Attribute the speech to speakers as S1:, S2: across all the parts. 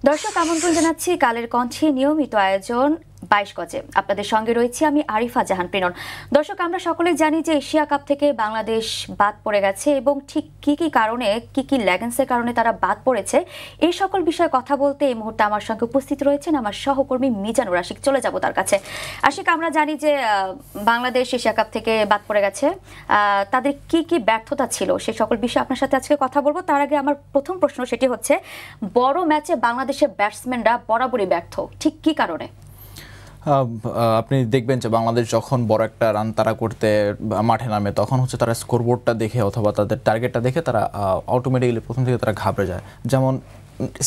S1: দর্শক আমন্ত্রণ জানাচ্ছি কালের কণ্ঠে নিয়মিত আয়োজন 22 গজে। আপনাদের সঙ্গে রয়েছি আমি আরিফা জাহান প্রিনন। দর্শক, আমরা সকলে জানি যে এশিয়া কাপ থেকে বাংলাদেশ বাদ পড়ে গেছে এবং ঠিক কি কি কারণে, কি কি ল্যাগেন্সের কারণে তারা বাদ পড়েছে, এই সকল বিষয়ে কথা বলতে এই মুহূর্তে আমার সঙ্গে উপস্থিত রয়েছেন আমার সহকর্মী মিজানুর আশিক। চলে যাব তার কাছে। আশিক, আমরা জানি যে বাংলাদেশ এশিয়া কাপ থেকে বাদ পড়ে গেছে, তাদের কি কি ব্যর্থতা ছিল সেই সকল বিষয়ে আপনার সাথে আজকে কথা বলবো। তার আগে আমার প্রথম প্রশ্ন সেটি হচ্ছে, বড় ম্যাচে বাংলাদেশের ব্যাটসম্যানরা বরাবরই ব্যর্থ, ঠিক কি কারণে?
S2: আপনি দেখবেন যে বাংলাদেশ যখন বড় একটা রান তারা করতে মাঠে নামে তখন হচ্ছে তারা স্কোরবোর্ডটা দেখে অথবা তাদের টার্গেটটা দেখে তারা অটোমেটিক্যালি প্রথম থেকে তারা ঘাবড়ে যায়। যেমন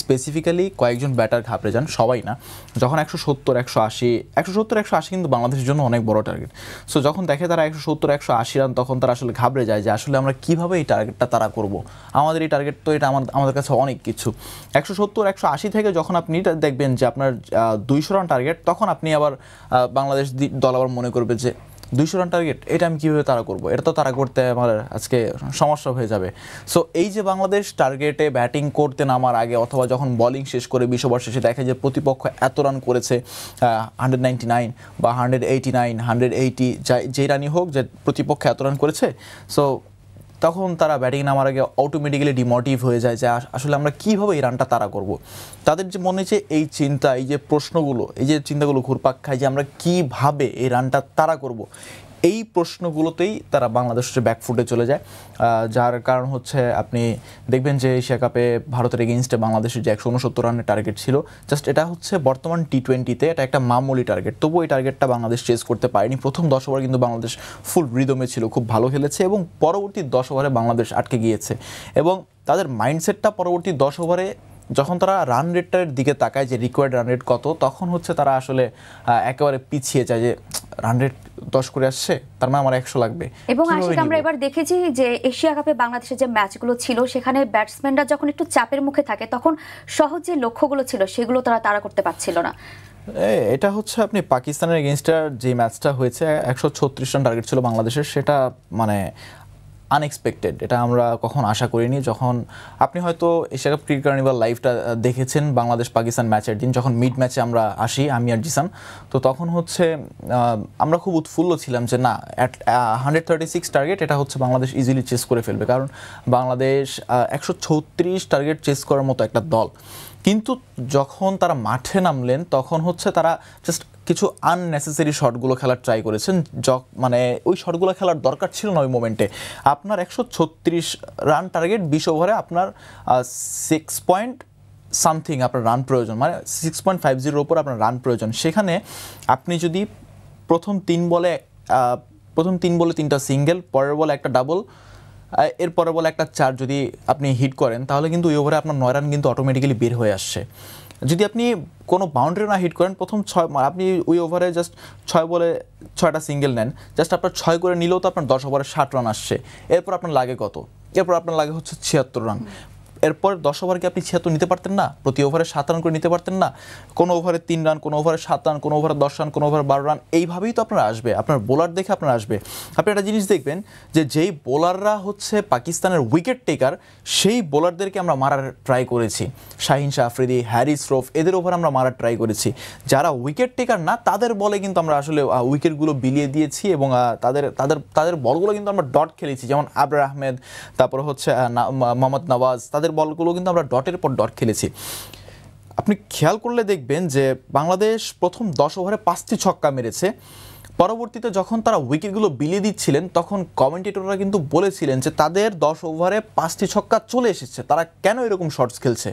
S2: স্পেসিফিক্যালি কয়েকজন ব্যাটার ঘাবড়ে যান, সবাই না। যখন 170-180 কিন্তু বাংলাদেশের জন্য অনেক বড় টার্গেট। সো যখন দেখে তারা 170-180 রান, তখন তারা আসলে ঘাবড়ে যায় যে আসলে আমরা কীভাবে এই টার্গেটটা তারা করব। আমাদের এই টার্গেট তো এটা আমাদের কাছে অনেক কিছু। 170-180 থেকে যখন আপনি দেখবেন যে আপনার 200 রান টার্গেট, তখন আপনি আবার বাংলাদেশ দল আবার মনে করবে যে 200 রান টার্গেট, এটা আমি কীভাবে তারা করবো, এটা তো তারা করতে আমার আজকে সমস্যা হয়ে যাবে। সো এই যে বাংলাদেশ টার্গেটে ব্যাটিং করতে নামার আগে অথবা যখন বোলিং শেষ করে 20 ওভার শেষে দেখে যে প্রতিপক্ষ এত রান করেছে, 199 বা 189, 180, যেই রানই হোক, যে প্রতিপক্ষ এত রান করেছে, সো তখন তারা ব্যাটিং নামার আগে অটোমেটিক্যালি ডিমোটিভ হয়ে যায় যে আসলে আমরা কীভাবে এই রানটা তাড়া করব। তাদের যে মনে যে এই চিন্তা, এই যে প্রশ্নগুলো, এই যে চিন্তাগুলো ঘুরপাক খায় যে আমরা কীভাবে এই রানটা তাড়া করব, এই প্রশ্নগুলোতেই তারা বাংলাদেশের ব্যাকফুটে চলে যায়। যার কারণ হচ্ছে আপনি দেখবেন যে এশিয়া কাপে ভারতের এগেইনস্টে বাংলাদেশের যে 169 রানের টার্গেট ছিল, জাস্ট এটা হচ্ছে বর্তমান টি20-তে এটা একটা মামুলি টার্গেট। তবুও এই টার্গেটটা বাংলাদেশ চেস করতে পারেনি। প্রথম 10 ওভার কিন্তু বাংলাদেশ ফুল রিদমে ছিল, খুব ভালো খেলেছে, এবং পরবর্তী 10 ওভারে বাংলাদেশ আটকে গিয়েছে। এবং তাদের মাইন্ডসেটটা পরবর্তী 10 ওভারে যখন তারা রান রেটের দিকে তাকায় যে রিকোয়ার্ড রান রেট কত, তখন হচ্ছে তারা আসলে একেবারে পিছিয়ে যায় যে রান রেট 10 করে আসছে, তার মানে আমার 100 লাগবে।
S1: এবং আশিক, আমরা এবার দেখেছি যে এশিয়া কাপে বাংলাদেশের যে ম্যাচগুলো ছিল সেখানে ব্যাটসম্যানরা যখন একটু চাপের মুখে থাকে তখন সহজ যে লক্ষ্যগুলো ছিল সেগুলো তারা করতে পারছিল না।
S2: এটা হচ্ছে আপনি পাকিস্তানের এগেইনস্টে যে ম্যাচটা হয়েছে, 136 রান টার্গেট ছিল বাংলাদেশের, সেটা মানে আনএক্সপেক্টেড। এটা আমরা কখন আশা করিনি। যখন আপনি হয়তো এশিয়া কাপ ক্রিকেট কার্নিভাল লাইভটা দেখেছেন বাংলাদেশ পাকিস্তান ম্যাচের দিন, যখন মিড ম্যাচে আমরা আসি, আমি আর জিসান, তো তখন হচ্ছে আমরা খুব উৎফুল্ল ছিলাম যে না, 136 টার্গেট এটা হচ্ছে বাংলাদেশ ইজিলি চেস করে ফেলবে, কারণ বাংলাদেশ 136 টার্গেট চেস করার মতো একটা দল। কিন্তু যখন তারা মাঠে নামলেন তখন হচ্ছে তারা জাস্ট কিছু আননেসেসারি শটগুলো খেলার ট্রাই করেছেন। মানে ওই শটগুলো খেলার দরকার ছিল না ওই মোমেন্টে। আপনার 136 রান টার্গেট, 20 ওভারে আপনার 6 পয়েন্ট সামথিং আপনার রান প্রয়োজন, মানে 6.50 ওপর আপনার রান প্রয়োজন। সেখানে আপনি যদি প্রথম 3 বলে 3টা সিঙ্গেল, পরের বলে একটা ডাবল, এর পরের বলে একটা 4 যদি আপনি হিট করেন, তাহলে কিন্তু ওই ওভারে আপনার 9 রান কিন্তু অটোমেটিক্যালি বের হয়ে আসছে। যদি আপনি কোনো বাউন্ডারি না হিট করেন, প্রথম 6 আপনি ওই ওভারে জাস্ট 6 বলে 6টা সিঙ্গেল নেন, জাস্ট আপনার 6 করে নিলেও তো আপনার 10 ওভারে 60 রান আসছে। এরপর আপনার লাগে কত? এরপর আপনার লাগে হচ্ছে 76 রান। এরপর 10 ওভার কি আপনি 76 নিতে পারতেন না? প্রতি ওভারে 7 রান করে নিতে পারতেন না? কোনো ওভারে 3 রান, কোনো ওভারে 7 রান, কোনো ওভারে 10 রান, কোনো ওভারে 12 রান, এইভাবেই তো আপনার আসবে। আপনার বোলার দেখে আপনার আসবে। আপনি একটা জিনিস দেখবেন যে যেই বোলাররা হচ্ছে পাকিস্তানের উইকেট টেকার, সেই বোলারদেরকে আমরা মারার ট্রাই করেছি। শাহিন শাহ আফ্রিদি, হ্যারিস রফ, এদের ওভার আমরা মারার ট্রাই করেছি। যারা উইকেট টেকার না, তাদের বলে কিন্তু আমরা আসলে উইকেটগুলো বিলিয়ে দিয়েছি, এবং তাদের বলগুলো কিন্তু আমরা ডট খেলেছি। যেমন আবরার আহমেদ, তারপর হচ্ছে মোহাম্মদ নওয়াজ, তাদের বলগুলো কিন্তু আমরা ডটের পর ডট খেলেছি। আপনি খেয়াল করলে দেখবেন যে বাংলাদেশ প্রথম 10 ওভারে 5টি ছক্কা মেরেছে। পরবর্তীতে যখন তারা উইকেটগুলো বিলিয়ে দিচ্ছিলেন, তখন কমেন্টেটররা কিন্তু বলেছিলেন যে তাদের 10 ওভারে 5টি ছক্কা চলে এসেছে, তারা কেন এরকম শটস খেলছে।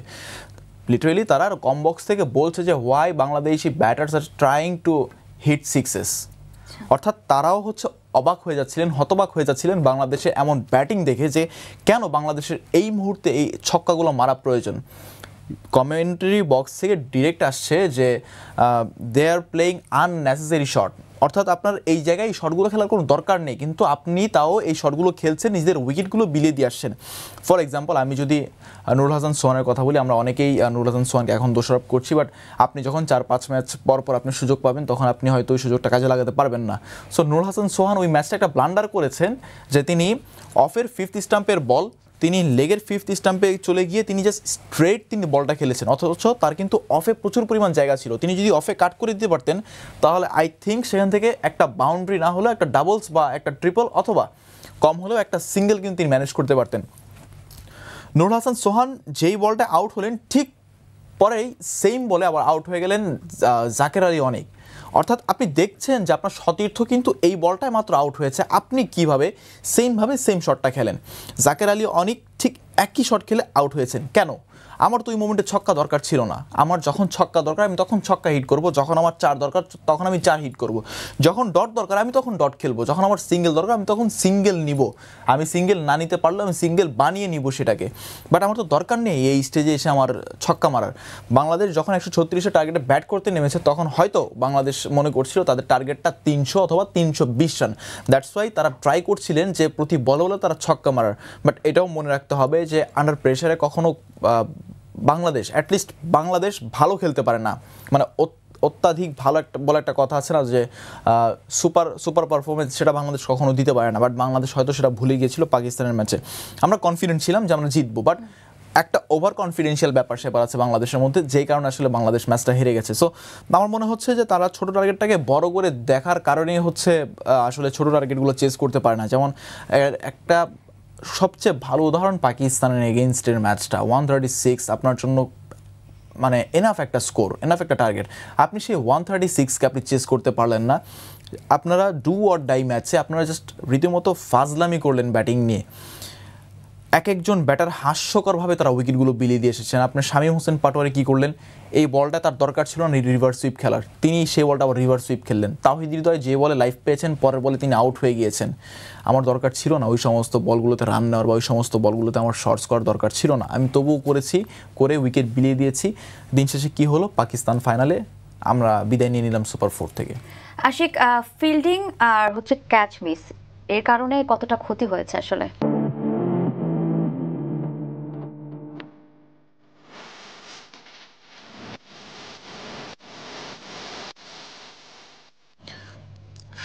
S2: লিটারেলি তারা কম বক্স থেকে বলছে যে why Bangladeshi batters are trying to hit sixes. অর্থাৎ তারাও হচ্ছে অবাক হয়ে যাচ্ছিলেন, হতবাক হয়ে যাচ্ছিলেন বাংলাদেশে এমন ব্যাটিং দেখে, যে কেন বাংলাদেশের এই মুহূর্তে এই ছক্কাগুলো মারা প্রয়োজন। কমেন্টারি বক্স থেকে ডিরেক্ট আসছে যে দে আর প্লেয়িং আননেসেসারি শট, অর্থাৎ আপনার এই জায়গায় এই শটগুলো খেলার কোনো দরকার নেই, কিন্তু আপনি তাও এই শটগুলো খেলছেন, নিজেদের উইকেটগুলো বিলিয়ে দিয়ে আসছেন। ফর এক্সাম্পল, আমি যদি নুরুল হাসান সোহানের কথা বলি, আমরা অনেকেই নুরুল হাসান সোহানকে এখন দোষারোপ করছি, বাট আপনি যখন 4-5 ম্যাচ পর আপনি সুযোগ পাবেন, তখন আপনি হয়তো ওই সুযোগটা কাজে লাগাতে পারবেন না। সো নুরুল হাসান সোহান ওই ম্যাচটা একটা ব্লান্ডার করেছেন, যে তিনি অফের 5th স্টাম্পের বল তিনি লেগের 5th স্টাম্পে চলে গিয়ে তিনি জাস্ট স্ট্রেট তিনি বলটা খেলেছেন, অথচ তার কিন্তু অফে প্রচুর পরিমাণ জায়গা ছিল। তিনি যদি অফে কাট করে দিতে পারতেন তাহলে আই থিঙ্ক সেখান থেকে একটা বাউন্ডারি না হলেও একটা ডাবলস বা একটা ট্রিপল অথবা কম হলেও একটা সিঙ্গেল কিন্তু তিনি ম্যানেজ করতে পারতেন। নুরুল হাসান সোহান যেই বলটা আউট হলেন ঠিক পরেই সেম বলে আবার আউট হয়ে গেলেন জাকের আলী অনেক। অর্থাৎ আপনি দেখছেন যে আপনার সতীর্থ কিন্তু এই বলটায় মাত্র আউট হয়েছে, আপনি কিভাবে সেমভাবে সেম শটটা খেলেন। জাকের আলী অনেক ঠিক একই শট খেলে আউট হয়েছেন। কেন? আমার তো ওই মোমেন্টে ছক্কা দরকার ছিল না। আমার যখন ছক্কা দরকার আমি তখন ছক্কা হিট করব, যখন আমার 4 দরকার তখন আমি 4 হিট করব, যখন ডট দরকার আমি তখন ডট খেলবো, যখন আমার সিঙ্গেল দরকার আমি তখন সিঙ্গেল নিব। আমি সিঙ্গেল না নিতে পারলে আমি সিঙ্গেল বানিয়ে নিব সেটাকে। বাট আমার তো দরকার নেই এই স্টেজে এসে আমার ছক্কা মারার। বাংলাদেশ যখন 136 টার্গেটে ব্যাট করতে নেমেছে তখন হয়তো বাংলাদেশ মনে করছিল তাদের টার্গেটটা 300 অথবা 320 রান। দ্যাটস ওয়াই তারা ট্রাই করছিলেন যে প্রতি বলে বলে তারা ছক্কা মারার। বাট এটাও মনে রাখতে হবে যে আন্ডার প্রেশারে কখনো বাংলাদেশ অ্যাটলিস্ট বাংলাদেশ ভালো খেলতে পারে না। মানে অত্যাধিক ভালো একটা বলে একটা কথা আছে না যে সুপার পারফরমেন্স, সেটা বাংলাদেশ কখনো দিতে পারে না। বাট বাংলাদেশ হয়তো সেটা ভুলে গিয়েছিল পাকিস্তানের ম্যাচে। আমরা কনফিডেন্ট ছিলাম যে আমরা জিতবো, বাট একটা ওভার কনফিডেন্সিয়াল ব্যাপার স্যাপার আছে বাংলাদেশের মধ্যে, যেই কারণে আসলে বাংলাদেশ ম্যাচটা হেরে গেছে। সো আমার মনে হচ্ছে যে তারা ছোটো টার্গেটটাকে বড় করে দেখার কারণেই হচ্ছে আসলে ছোটো টার্গেটগুলো চেস করতে পারে না। যেমন একটা সবচেয়ে ভালো উদাহরণ পাকিস্তানের এগেইনস্টের ম্যাচটা 136 আপনার জন্য মানে এনাফ একটা স্কোর, এনাফ একটা টার্গেট। আপনি সেই 136কে আপনি চেস করতে পারলেন না। আপনারা ডু অর ডাই ম্যাচে আপনারা জাস্ট রীতিমতো ফাজলামি করলেন ব্যাটিং নিয়ে। এক একজন ব্যাটার হাস্যকরভাবে তারা উইকেটগুলো বিলিয়ে দিয়ে এসেছেন। আপনার শামীম হোসেন পাটোয়ারি কী করলেন, এই বলটা তার দরকার ছিল না রিভার্স সুইপ খেলার, তিনি সেই বলটা আবার রিভার্স সুইপ খেললেন। তাওহিদ হৃদয় যে বলে লাইফ পেয়েছেন পরের বলে তিনি আউট হয়ে গিয়েছেন। আমার দরকার ছিল না ওই সমস্ত বলগুলোতে রান নেওয়ার বা ওই সমস্ত বলগুলোতে আমার শর্টস করার দরকার ছিল না। আমি তবুও করেছি, করে উইকেট বিলিয়ে দিয়েছি। দিন শেষে কী হলো, পাকিস্তান ফাইনালে আমরা বিদায় নিয়ে নিলাম সুপার 4 থেকে।
S1: আশিক, ফিল্ডিং আর হচ্ছে ক্যাচ মিস এর কারণে কতটা ক্ষতি হয়েছে আসলে?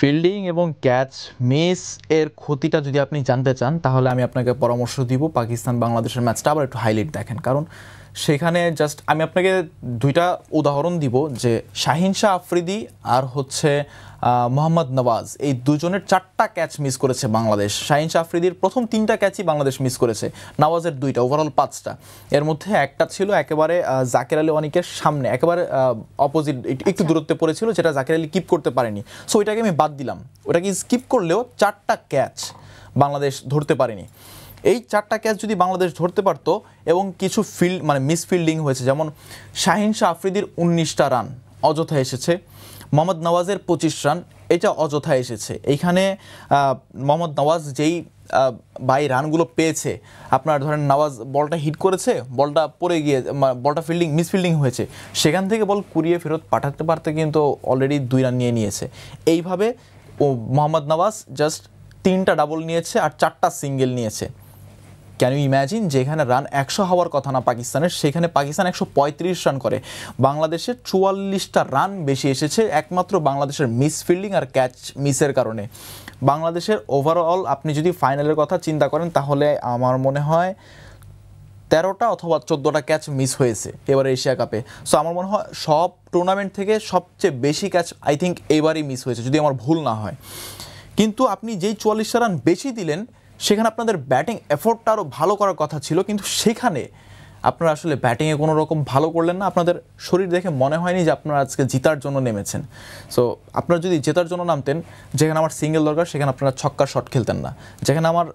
S2: ফিল্ডিং এবং ক্যাচ মিস এর ক্ষতিটা যদি আপনি জানতে চান তাহলে আমি আপনাকে পরামর্শ দিব পাকিস্তান বাংলাদেশের ম্যাচটা আবার একটু হাইলাইট দেখেন। কারণ সেখানে জাস্ট আমি আপনাকে দুইটা উদাহরণ দিব যে শাহিন শাহ আফ্রিদি আর হচ্ছে মোহাম্মদ নওয়াজ, এই দুজনের 4টা ক্যাচ মিস করেছে বাংলাদেশ। শাহিন শাহ আফ্রিদির প্রথম 3টা ক্যাচই বাংলাদেশ মিস করেছে, নওয়াজের 2টা, ওভারঅল 5টা। এর মধ্যে একটা ছিল একেবারে জাকের আলী অনেকের সামনে, একেবারে অপোজিট একটু দূরত্বে পড়েছিল, যেটা জাকের আলী কিপ করতে পারেনি। সো ওইটাকে আমি বাদ দিলাম। ওটাকে স্কিপ করলেও 4টা ক্যাচ বাংলাদেশ ধরতে পারেনি। এই 4টা ক্যাচ যদি বাংলাদেশ ধরতে পারতো এবং কিছু মিস ফিল্ডিং হয়েছে, যেমন শাহিন শাহ আফ্রিদির 19টা রান অযথা এসেছে, মোহাম্মদ নওয়াজের 25 রান এটা অযথা এসেছে। এইখানে মোহাম্মদ নওয়াজ যেই বাই রানগুলো পেয়েছে, আপনার ধরেন নওয়াজ বলটা হিট করেছে, বলটা পড়ে গিয়ে বলটা মিস ফিল্ডিং হয়েছে, সেখান থেকে বল কুড়িয়ে ফেরত পাঠাতে পারতে কিন্তু অলরেডি 2 রান নিয়ে নিয়েছে। এইভাবে মোহাম্মদ নওয়াজ জাস্ট 3টা ডাবল নিয়েছে আর 4টা সিঙ্গেল নিয়েছে। ক্যান ইউ ইম্যাজিন, যেখানে রান 100 হওয়ার কথা না পাকিস্তানের, সেখানে পাকিস্তান 135 রান করে। বাংলাদেশের 44টা রান বেশি এসেছে একমাত্র বাংলাদেশের মিস ফিল্ডিং আর ক্যাচ মিসের কারণে। বাংলাদেশের ওভারঅল আপনি যদি ফাইনালের কথা চিন্তা করেন তাহলে আমার মনে হয় 13টা অথবা 14টা ক্যাচ মিস হয়েছে এবারে এশিয়া কাপে। সো আমার মনে হয় সব টুর্নামেন্ট থেকে সবচেয়ে বেশি ক্যাচ আই থিঙ্ক এবারই মিস হয়েছে, যদি আমার ভুল না হয়। কিন্তু আপনি যেই 44টা রান বেশি দিলেন সেখানে আপনাদের ব্যাটিং এফোর্টটা আরও ভালো করার কথা ছিল, কিন্তু সেখানে আপনারা আসলে ব্যাটিংয়ে কোনো রকম ভালো করলেন না। আপনাদের শরীর দেখে মনে হয়নি যে আপনারা আজকে জেতার জন্য নেমেছেন। সো আপনারা যদি জেতার জন্য নামতেন, যেখানে আমার সিঙ্গেল দরকার সেখানে আপনারা ছক্কার শট খেলতেন না, যেখানে আমার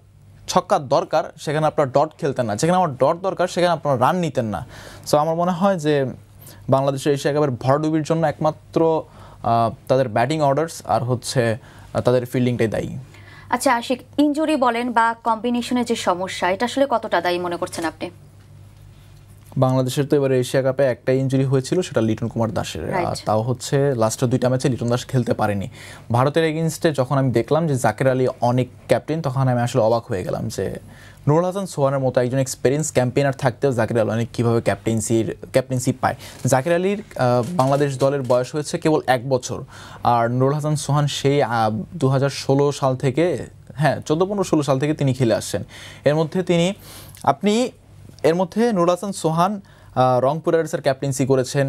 S2: ছক্কার দরকার সেখানে আপনারা ডট খেলতেন না, যেখানে আমার ডট দরকার সেখানে আপনারা রান নিতেন না। সো আমার মনে হয় যে বাংলাদেশের এশিয়া কাপের ভরডুবির জন্য একমাত্র তাদের ব্যাটিং অর্ডার্স আর হচ্ছে তাদের ফিল্ডিংটাই দায়ী।
S1: আচ্ছা আশিক, ইনজুরি বলেন বা কম্বিনেশনের যে সমস্যা, এটা আসলে কতটা দায়ী মনে করছেন আপনি?
S2: বাংলাদেশের তো এবারে এশিয়া কাপে একটা ইনজুরি হয়েছিল, সেটা লিটন কুমার দাসের। তাও হচ্ছে লাস্টের 2টা ম্যাচে লিটন দাস খেলতে পারেনি। ভারতের এগেইনস্টে যখন আমি দেখলাম যে জাকের আলী অনেক ক্যাপ্টেন, তখন আমি আসলে অবাক হয়ে গেলাম যে নুরুল হাসান সোহানের মতো একজন এক্সপিরিয়েন্স ক্যাম্পেইনার থাকতেও জাকের আলী অনেক কীভাবে ক্যাপ্টেন্সি পায়। জাকের আলীর বাংলাদেশ দলের বয়স হয়েছে কেবল 1 বছর, আর নুরুল হাসান সোহান সেই 2016 সাল থেকে 14-15-16 সাল থেকে তিনি খেলে আসছেন। এর মধ্যে তিনি আপনি এর মধ্যে নুরুল হাসান সোহান রংপুর রাইডার্সের ক্যাপ্টেন্সি করেছেন,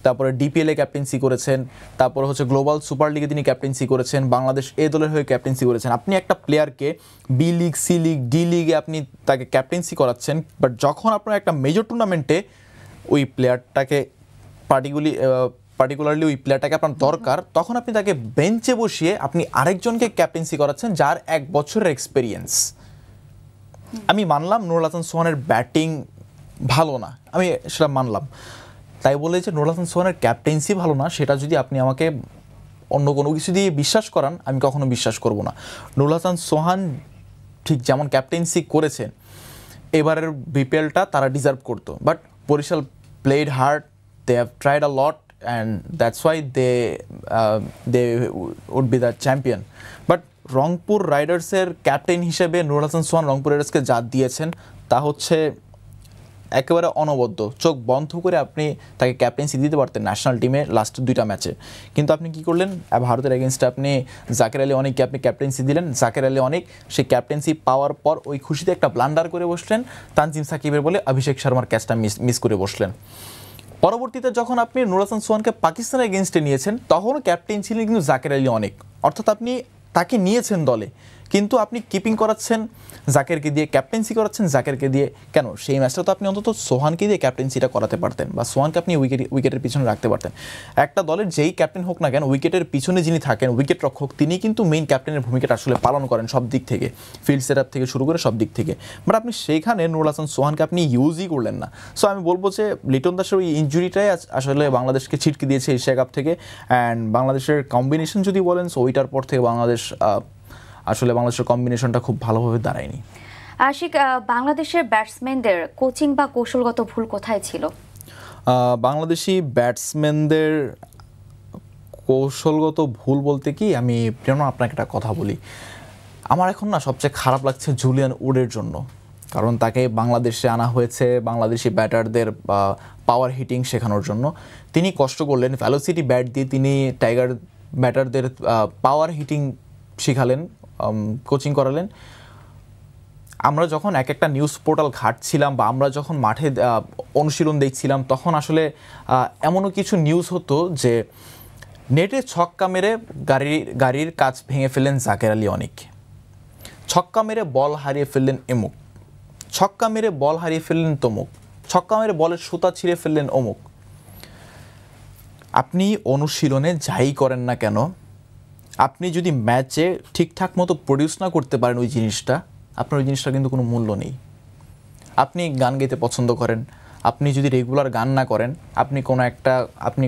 S2: তারপরে ডিপিএলে ক্যাপ্টেন্সি করেছেন, তারপরে হচ্ছে গ্লোবাল সুপার লিগে তিনি ক্যাপ্টেন্সি করেছেন, বাংলাদেশ এ দলের হয়ে ক্যাপ্টেন্সি করেছেন। আপনি একটা প্লেয়ারকে B league, C league, D লিগে আপনি তাকে ক্যাপ্টেন্সি করাচ্ছেন, বাট যখন আপনার একটা মেজর টুর্নামেন্টে ওই প্লেয়ারটাকে পার্টিকুলারলি ওই প্লেয়ারটাকে আপনার দরকার, তখন আপনি তাকে বেঞ্চে বসিয়ে আপনি আরেকজনকে ক্যাপ্টেন্সি করাচ্ছেন যার 1 বছরের এক্সপিরিয়েন্স। আমি মানলাম নুরুল হাসান সোহানের ব্যাটিং ভালো না, আমি সেটা মানলাম। তাই বলে যে নুরুল হাসান সোহানের ক্যাপ্টেন্সি ভালো না, সেটা যদি আপনি আমাকে অন্য কোনো কিছু দিয়ে বিশ্বাস করান, আমি কখনো বিশ্বাস করব না। নুরুল হাসান সোহান ঠিক যেমন ক্যাপ্টেন্সি করেছেন, এবারের বিপিএলটা তারা ডিজার্ভ করতো, but Barishal played hard, they have tried a lot and that's why they would be the champion. But Rangpur রাইডার্সের ক্যাপ্টেন হিসেবে নুরুল হাসান সোহান রংপুর রাইডার্সকে যা দিয়েছেন তা হচ্ছে একেবারে অনবদ্য। চোখ বন্ধ করে আপনি তাকে ক্যাপ্টেন্সি দিতে পারতেন ন্যাশনাল টিমে লাস্ট 2টা ম্যাচে, কিন্তু আপনি কি করলেন? ভারতের এগেনস্টে আপনি জাকের আলী অনেককে আপনি ক্যাপ্টেন্সি দিলেন। জাকের আলী অনেক সেই ক্যাপ্টেন্সি পাওয়ার পর ওই খুশিতে একটা ব্লান্ডার করে বসলেন, তানজিম সাকিবের বলে অভিষেক শর্মার ক্যাচটা মিস করে বসলেন। পরবর্তীতে যখন আপনি নুরুল হাসান সোহানকে পাকিস্তানের এগেনস্টে নিয়েছেন, তখনও ক্যাপ্টেন ছিলেন কিন্তু জাকের আলী অনেক। অর্থাৎ আপনি তাকে নিয়েছেন দলে, কিন্তু আপনি কিপিং করাচ্ছেন জাকেরকে দিয়ে, ক্যাপ্টেন্সি করাচ্ছেন জাকেরকে দিয়ে। কেন? সেই ম্যাচটা তো আপনি অন্তত সোহানকে দিয়ে ক্যাপ্টেন্সিটা করাতে পারতেন, বা সোহানকে আপনি উইকেটের পিছনে রাখতে পারতেন। একটা দলের যেই ক্যাপ্টেন হোক না কেন, উইকেটের পিছনে যিনি থাকেন, উইকেট রক্ষক, তিনি কিন্তু মেইন ক্যাপ্টেনের ভূমিকাটা আসলে পালন করেন সব দিক থেকে, ফিল্ড সেট আপ থেকে শুরু করে সব দিক থেকে। বাট আপনি সেইখানে নুরুল হাসান সোহানকে আপনি ইউজই করলেন না। সো আমি বলবো যে লিটন দাসের ওই ইনজুরিটাই আসলে বাংলাদেশকে ছিটকে দিয়েছে এশিয়া কাপ থেকে। অ্যান্ড বাংলাদেশের কম্বিনেশন যদি বলেন, সো ওইটার পর থেকে বাংলাদেশের কম্বিনেশনটা খুব ভালোভাবে দাঁড়ায়নি।
S1: আশিক, বাংলাদেশের ব্যাটসম্যানদের কোচিং বা কৌশলগত ভুল কোথায় ছিল?
S2: বাংলাদেশি ব্যাটসম্যানদের কৌশলগত ভুল বলতে কি, আমি প্রেরণা আপনাকে একটা কথা বলি। আমার এখন না সবচেয়ে খারাপ লাগছে জুলিয়ান উডের জন্য, কারণ তাকে বাংলাদেশে আনা হয়েছে বাংলাদেশি ব্যাটারদের পাওয়ার হিটিং শেখানোর জন্য। তিনি কষ্ট করলেন, ভ্যালোসিটি ব্যাট দিয়ে তিনি টাইগার ব্যাটারদের পাওয়ার হিটিং শিখালেন, কোচিং করালেন। আমরা যখন এক একটা নিউজ পোর্টাল ঘাটছিলাম বা আমরা যখন মাঠে অনুশীলন দেখছিলাম, তখন আসলে এমনও কিছু নিউজ হতো যে নেটে ছক্কা মেরে গাড়ির কাচ ভেঙে ফেললেন জাকের আলী অনেক, ছক্কা মেরে বল হারিয়ে ফেললেন এমুক, ছক্কা মেরে বল হারিয়ে ফেললেন তমুক, ছক্কা মেরে বলের সুতা ছিঁড়ে ফেললেন অমুক। আপনি অনুশীলনে যাই করেন না কেন, আপনি যদি ম্যাচে ঠিকঠাক মতো প্রডিউস না করতে পারেন ওই জিনিসটা, আপনার ওই জিনিসটা কিন্তু কোনো মূল্য নেই। আপনি গান গাইতে পছন্দ করেন, আপনি যদি রেগুলার গান না করেন, আপনি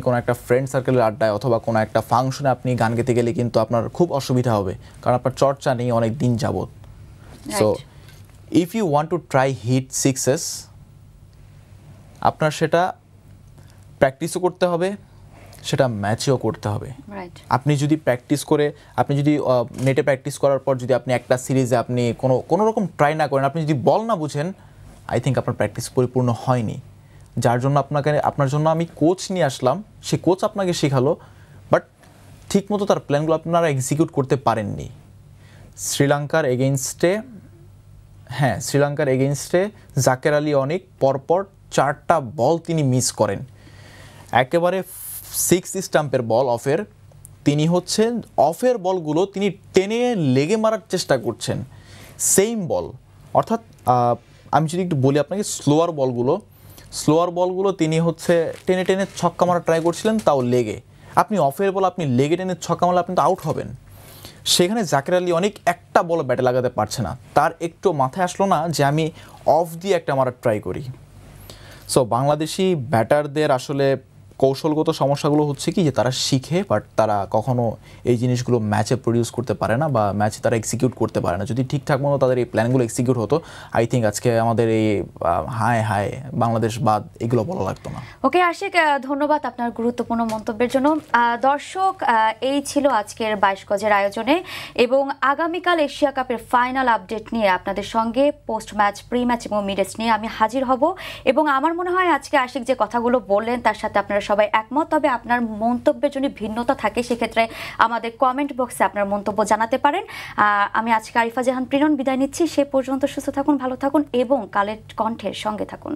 S2: কোনো একটা ফ্রেন্ড সার্কেলের আড্ডায় অথবা কোনো একটা ফাংশনে আপনি গান গেতে গেলে কিন্তু আপনার খুব অসুবিধা হবে, কারণ আপনার চর্চা নেই অনেক দিন যাবত। So if you want to try hit sixes, আপনার সেটা প্র্যাকটিসও করতে হবে, সেটা ম্যাচেও করতে হবে। আপনি যদি নেটে প্র্যাকটিস করার পর যদি আপনি একটা সিরিজে আপনি কোনো রকম ট্রাই না করেন, আপনি যদি বল না বুঝেন, আই থিঙ্ক আপনার প্র্যাকটিস পরিপূর্ণ হয়নি। যার জন্য আপনার জন্য আমি কোচ নিয়ে আসলাম, সে কোচ আপনাকে শেখালো, বাট ঠিকমতো তার প্ল্যানগুলো আপনারা এক্সিকিউট করতে পারেননি। শ্রীলঙ্কার এগেইনস্টে জাকের আলী অনেক পরপর 4টা বল তিনি মিস করেন, একেবারে 6 স্টাম্পের বল অফের। তিনি হচ্ছেন অফের বলগুলো তিনি টেনে লেগে মারার চেষ্টা করছেন, সেম বল। অর্থাৎ আমি যদি একটু বলি আপনাকে, স্লোয়ার বলগুলো তিনি হচ্ছে টেনে টেনে ছক্কা মারা ট্রাই করছিলেন, তাও লেগে। আপনি অফের বল আপনি লেগে টেনে ছক্কা মারলে আপনি তো আউট হবেন। সেখানে জাকের আলী অনেক একটা বল ব্যাটে লাগাতে পারছে না, তার একটু মাথায় আসলো না যে আমি অফ দিয়ে একটা মারার ট্রাই করি। সো বাংলাদেশি ব্যাটারদের আসলে কৌশলগত সমস্যাগুলো হচ্ছে কি, যে তারা শিখে বাট তারা কখনো এই জিনিসগুলো ম্যাচে প্রডিউস করতে পারে না বা ম্যাচে তারা এক্সিকিউট করতে পারে না। যদি ঠিকঠাক মতো তাদের এই প্ল্যানগুলো এক্সিকিউট হতো, আই থিঙ্ক আজকে আমাদের এই হায় বাংলাদেশ বাদ এগুলো বলা লাগতো না।
S1: ওকে আশিক, ধন্যবাদ আপনার গুরুত্বপূর্ণ মন্তব্যের জন্য। দর্শক, এই ছিল আজকের 22 গজের আয়োজনে, এবং আগামীকাল এশিয়া কাপের ফাইনাল আপডেট নিয়ে আপনাদের সঙ্গে পোস্ট ম্যাচ, প্রি ম্যাচ এবং মিড টেস্ট নিয়ে আমি হাজির হব। এবং আমার মনে হয় আজকে আশিক যে কথাগুলো বললেন তার সাথে আপনারা সবাই একমত, তবে আপনার মন্তব্যের জন্য ভিন্নতা থাকে, সেক্ষেত্রে আমাদের কমেন্ট বক্সে আপনার মন্তব্য জানাতে পারেন। আমি আজকে আরিফা জাহান প্রিনন বিদায় নিচ্ছি। সে পর্যন্ত সুস্থ থাকুন, ভালো থাকুন এবং কালের কণ্ঠের সঙ্গে থাকুন।